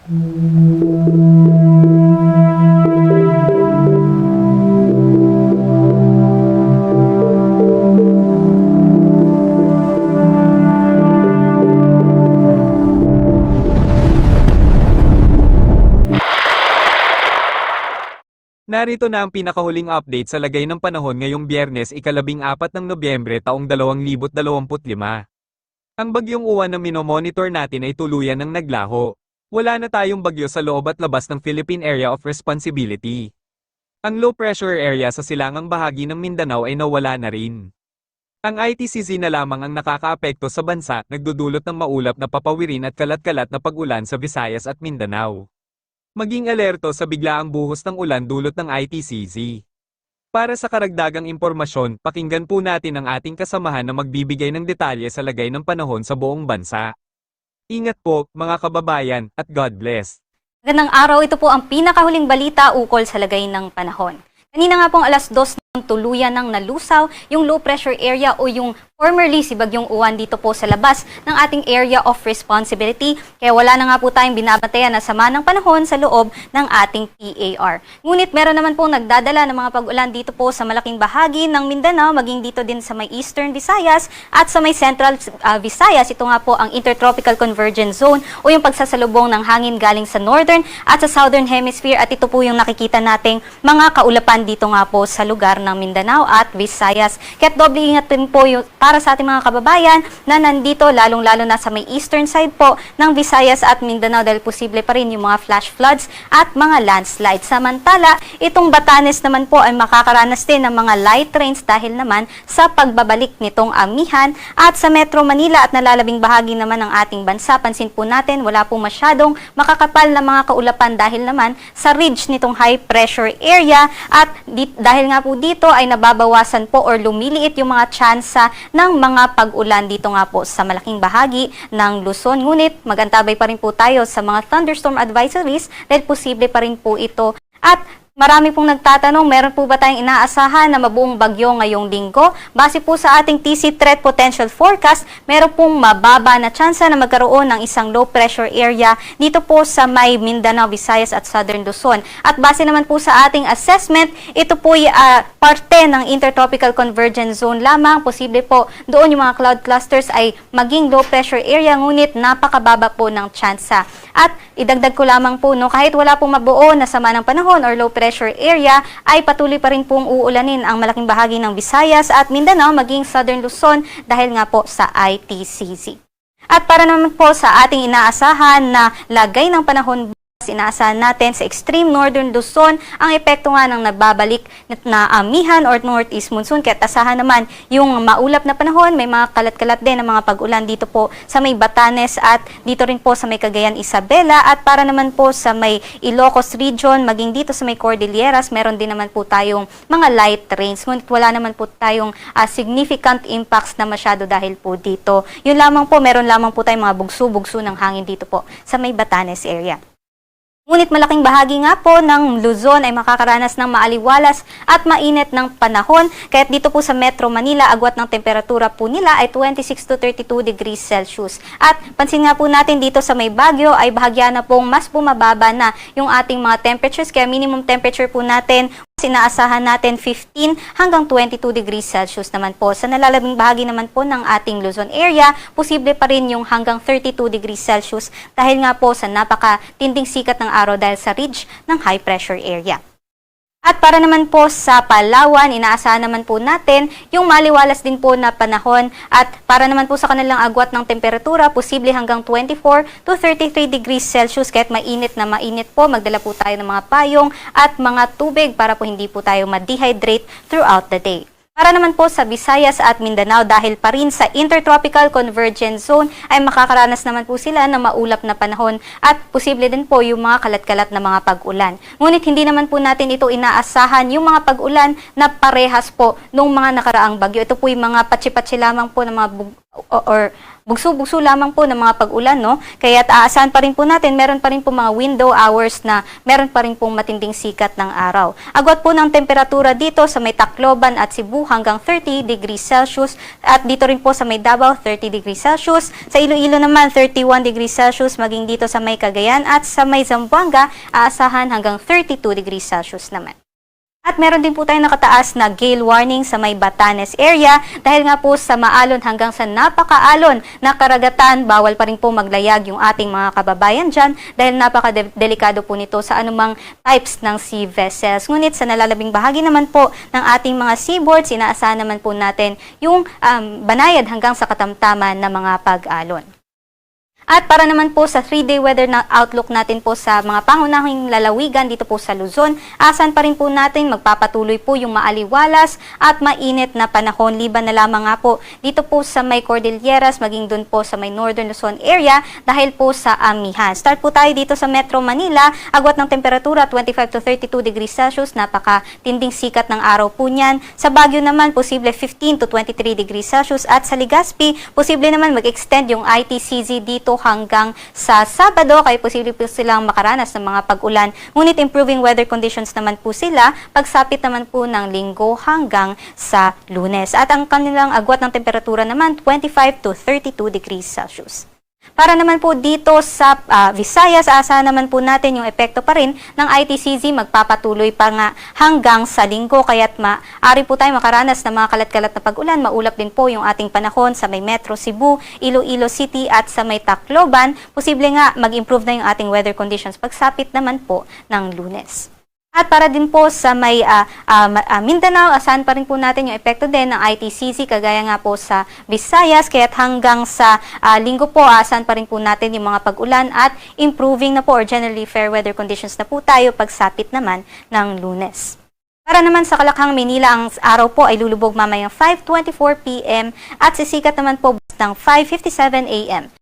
Narito na ang pinakahuling update sa lagay ng panahon ngayong Biyernes, ika-14 ng Nobyembre taong 2025. Ang bagyong uwan na minomonitor natin ay tuluyan ng naglaho. Wala na tayong bagyo sa loob at labas ng Philippine Area of Responsibility. Ang low pressure area sa silangang bahagi ng Mindanao ay nawala na rin. Ang ITCZ na lamang ang nakakaapekto sa bansa, nagdudulot ng maulap na papawirin at kalat-kalat na pag-ulan sa Visayas at Mindanao. Maging alerto sa biglaang buhos ng ulan dulot ng ITCZ. Para sa karagdagang impormasyon, pakinggan po natin ang ating kasamahan na magbibigay ng detalye sa lagay ng panahon sa buong bansa. Ingat po, mga kababayan, at God bless. Magandang araw, ito po ang pinakahuling balita ukol sa lagay ng panahon. Kanina nga pong 2:00 tuluyan ng nalusaw yung low pressure area o yung formerly si Bagyong Uwan dito po sa labas ng ating area of responsibility. Kaya wala na nga po tayong binabantayan na sama ng panahon sa loob ng ating PAR. Ngunit meron naman pong nagdadala ng mga pag-ulan dito po sa malaking bahagi ng Mindanao, maging dito din sa may Eastern Visayas at sa may Central Visayas. Ito nga po ang Intertropical Convergence Zone o yung pagsasalubong ng hangin galing sa Northern at sa Southern Hemisphere, at ito po yung nakikita nating mga kaulapan dito nga po sa lugar ng Mindanao at Visayas. Kaya't doble ingat din po yung para sa ating mga kababayan na nandito, lalong-lalo na sa may eastern side po ng Visayas at Mindanao, dahil posible pa rin yung mga flash floods at mga landslides. Samantala, itong Batanes naman po ay makakaranas din ng mga light rains dahil naman sa pagbabalik nitong amihan. At sa Metro Manila at nalalabing bahagi naman ng ating bansa, pansin po natin wala po masyadong makakapal na mga kaulapan dahil naman sa ridge nitong high pressure area, at dahil nga po dito ay nababawasan po or lumiliit yung mga tsansa ng mga pag-ulan dito nga po sa malaking bahagi ng Luzon. Ngunit magantabay pa rin po tayo sa mga thunderstorm advisories dahil posible pa rin po ito. At marami pong nagtatanong, meron po ba tayong inaasahan na mabuong bagyo ngayong linggo? Base po sa ating TC Threat Potential Forecast, meron pong mababa na tsansa na magkaroon ng isang low pressure area dito po sa may Mindanao, Visayas at Southern Luzon. At base naman po sa ating assessment, ito po parte ng Intertropical Convergence Zone lamang. Posible po doon yung mga cloud clusters ay maging low pressure area, ngunit napakababa po ng tsansa. At idagdag ko lamang po, kahit wala pong mabuo na sama ng panahon or low pressure area, ay patuloy pa rin pong uulanin ang malaking bahagi ng Visayas at Mindanao maging Southern Luzon dahil nga po sa ITCZ. At para naman po sa ating inaasahan na lagay ng panahon, inaasahan natin sa extreme northern Luzon ang epekto nga ng nagbabalik na amihan or northeast monsoon. Kaya asahan naman yung maulap na panahon, may mga kalat-kalat din ng mga pag-ulan dito po sa may Batanes at dito rin po sa may Cagayan, Isabela. At para naman po sa may Ilocos region, maging dito sa may Cordilleras, meron din naman po tayong mga light rains. Ngunit wala naman po tayong significant impacts na masyado dahil po dito. Yun lamang po, meron lamang po tayong mga bugso-bugso ng hangin dito po sa may Batanes area. Ngunit malaking bahagi nga po ng Luzon ay makakaranas ng maaliwalas at mainit ng panahon. Kaya't dito po sa Metro Manila, agwat ng temperatura po nila ay 26 to 32 degrees Celsius. At pansin nga po natin dito sa may Baguio ay bahagya na pong mas bumababa na yung ating mga temperatures. Kaya minimum temperature po natin, inaasahan natin 15 hanggang 22 degrees Celsius naman po. Sa nalalabing bahagi naman po ng ating Luzon area, posible pa rin yung hanggang 32 degrees Celsius dahil nga po sa napakatinding sikat ng araw dahil sa ridge ng high pressure area. At para naman po sa Palawan, inaasahan naman po natin yung maliwalas din po na panahon, at para naman po sa kanilang agwat ng temperatura, posible hanggang 24 to 33 degrees Celsius. Kahit mainit na mainit po, magdala po tayo ng mga payong at mga tubig para po hindi po tayo ma-dehydrate throughout the day. Para naman po sa Visayas at Mindanao, dahil pa rin sa Intertropical Convergence Zone ay makakaranas naman po sila ng maulap na panahon at posible din po yung mga kalat-kalat na mga pag-ulan. Ngunit hindi naman po natin ito inaasahan yung mga pag-ulan na parehas po nung mga nakaraang bagyo. Ito po yung mga patsi-patsi lamang po ng mga bugso-bugso lamang po ng mga pag-ulan, no? Kaya aasahan pa rin po natin, meron pa rin po mga window hours na meron pa rin pong matinding sikat ng araw. Agwat po ng temperatura dito sa may Tacloban at Cebu hanggang 30 degrees Celsius at dito rin po sa may Davao 30 degrees Celsius. Sa Iloilo naman 31 degrees Celsius, maging dito sa may Cagayan at sa may Zamboanga aasahan hanggang 32 degrees Celsius naman. At meron din po tayong nakataas na gale warning sa may Batanes area dahil nga po sa maalon hanggang sa napakaalon na karagatan, bawal pa rin po maglayag yung ating mga kababayan dyan dahil napaka-delikado po nito sa anumang types ng sea vessels. Ngunit sa nalalabing bahagi naman po ng ating mga seaboards, inaasahan naman po natin yung banayad hanggang sa katamtaman na mga pag-alon. At para naman po sa 3-day weather na outlook natin po sa mga pangunahing lalawigan dito po sa Luzon, asan pa rin po natin magpapatuloy po yung maaliwalas at mainit na panahon. Liban na lamang nga po dito po sa may Cordilleras, maging dun po sa may Northern Luzon area dahil po sa amihan. Start po tayo dito sa Metro Manila, agwat ng temperatura 25 to 32 degrees Celsius, napaka-tinding sikat ng araw po niyan. Sa Baguio naman, posible 15 to 23 degrees Celsius at sa Legazpi, posible naman mag-extend yung ITCZ dito hanggang sa Sabado, kaya posible po silang makaranas ng mga pag-ulan. Ngunit improving weather conditions naman po sila pagsapit naman po ng Linggo hanggang sa Lunes. At ang kanilang agwat ng temperatura naman 25 to 32 degrees Celsius. Para naman po dito sa Visayas, aasahan naman po natin yung epekto pa rin ng ITCZ, magpapatuloy pa nga hanggang sa Linggo, kaya't maaari po tayo makaranas ng mga kalat-kalat na pag-ulan. Maulap din po yung ating panahon sa may Metro Cebu, Iloilo City at sa may Tacloban. Posible nga mag-improve na yung ating weather conditions pagsapit naman po ng Lunes. At para din po sa may Mindanao, asahan pa rin po natin yung epekto din ng ITCZ, kagaya nga po sa Visayas, kaya't hanggang sa Linggo po, asahan pa rin po natin yung mga pag-ulan at improving na po or generally fair weather conditions na po tayo pagsapit naman ng Lunes. Para naman sa Kalakhang, Maynila, ang araw po ay lulubog mamayang 5:24 p.m. at sisikat naman po ng 5:57 a.m.